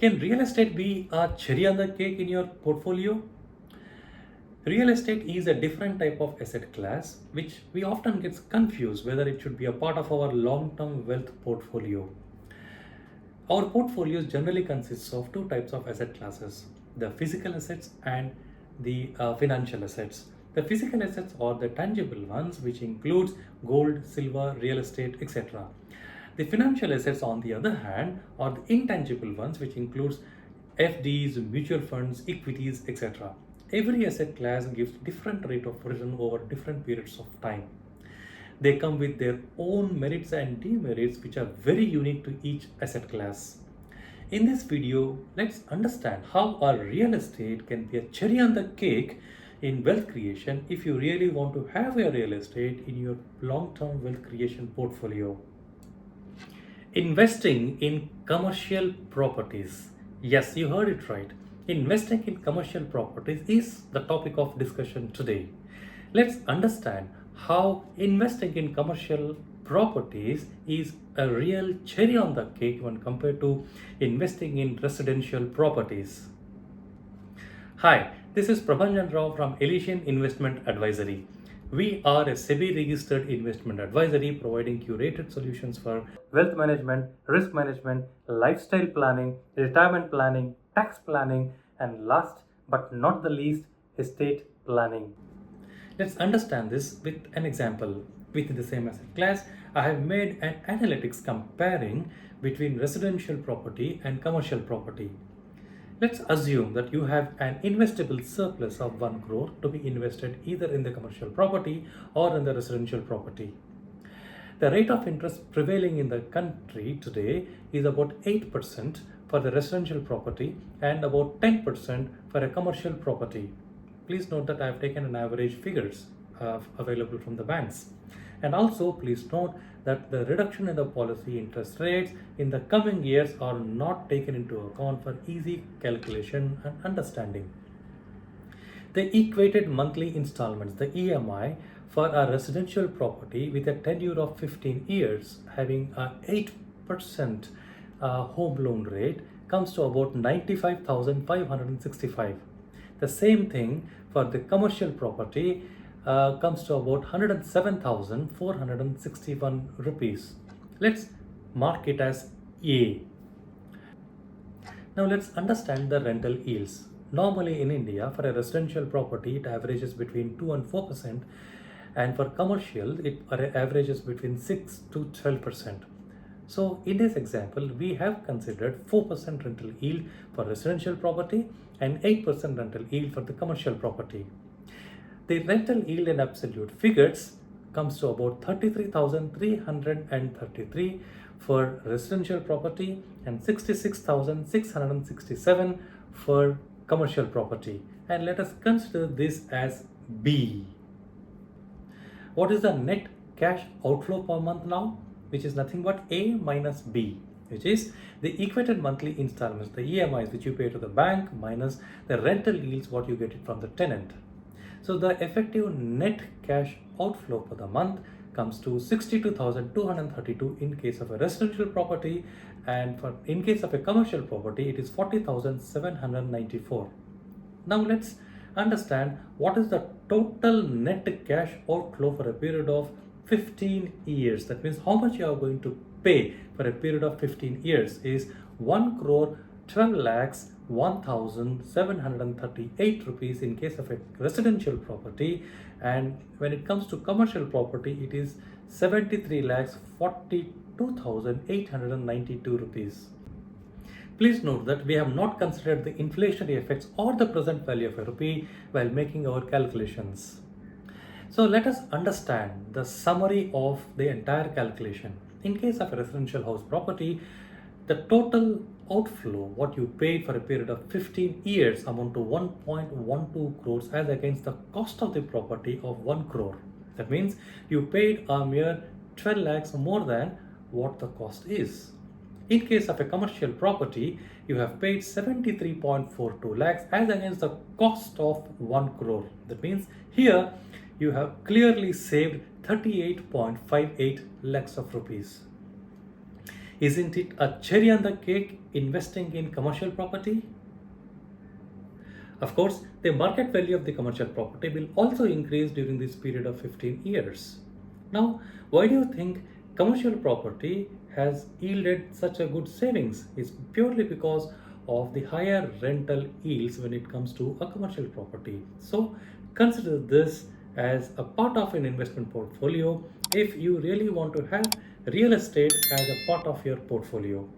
Can real estate be a cherry on the cake in your portfolio? Real estate is a different type of asset class which we often gets confused whether it should be a part of our long-term wealth portfolio. Our portfolios generally consists of two types of asset classes, the physical assets and the financial assets. The physical assets are the tangible ones which includes gold, silver, real estate, etc. The financial assets on the other hand are the intangible ones which includes FDs, mutual funds, equities, etc. Every asset class gives different rate of return over different periods of time. They come with their own merits and demerits which are very unique to each asset class. In this video, let's understand how a real estate can be a cherry on the cake in wealth creation if you really want to have a real estate in your long-term wealth creation portfolio. Investing in commercial properties. Yes, you heard it right. Investing in commercial properties is the topic of discussion today. Let's understand how investing in commercial properties is a real cherry on the cake when compared to investing in residential properties. Hi, this is Prabhanjan Rao from Elysian Investment Advisory. We are a SEBI registered investment advisory providing curated solutions for wealth management, risk management, lifestyle planning, retirement planning, tax planning, and last but not the least, estate planning. Let's understand this with an example. Within the same asset class, I have made an analytics comparing between residential property and commercial property. Let's assume that you have an investable surplus of 1 crore to be invested either in the commercial property or in the residential property. The rate of interest prevailing in the country today is about 8% for the residential property and about 10% for a commercial property. Please note that I have taken an average figures available from the banks. And also please note that the reduction in the policy interest rates in the coming years are not taken into account for easy calculation and understanding. The equated monthly installments, the EMI, for a residential property with a tenure of 15 years having a 8% home loan rate comes to about 95,565. The same thing for the commercial property comes to about 107,461 rupees. Let's mark it as A. Now let's understand the rental yields. Normally in India, for a residential property, it averages between 2 and 4%, and for commercial, it averages between 6 to 12%. So in this example, we have considered 4% rental yield for residential property and 8% rental yield for the commercial property. The rental yield in absolute figures comes to about 33,333 for residential property and 66,667 for commercial property. And let us consider this as B. What is the net cash outflow per month now? Which is nothing but A minus B, which is the equated monthly installments, the EMIs which you pay to the bank minus the rental yields what you get it from the tenant. So the effective net cash outflow for the month comes to 62,232 in case of a residential property, and in case of a commercial property it is 40,794. Now let's understand what is the total net cash outflow for a period of 15 years. That means how much you are going to pay for a period of 15 years is 1 crore 12 lakhs 1,738 rupees in case of a residential property, and when it comes to commercial property it is 73 lakhs 42,892 rupees. Please note that we have not considered the inflationary effects or the present value of a rupee while making our calculations. So let us understand the summary of the entire calculation. In case of a residential house property, the total outflow what you paid for a period of 15 years amount to 1.12 crores as against the cost of the property of 1 crore. That means you paid a mere 12 lakhs more than what the cost is. In case of a commercial property, you have paid 73.42 lakhs as against the cost of 1 crore. That means here you have clearly saved 38.58 lakhs of rupees. Isn't it a cherry on the cake investing in commercial property? Of course, the market value of the commercial property will also increase during this period of 15 years. Now, why do you think commercial property has yielded such a good savings? It's purely because of the higher rental yields when it comes to a commercial property. So, consider this as a part of an investment portfolio if you really want to have real estate as a part of your portfolio.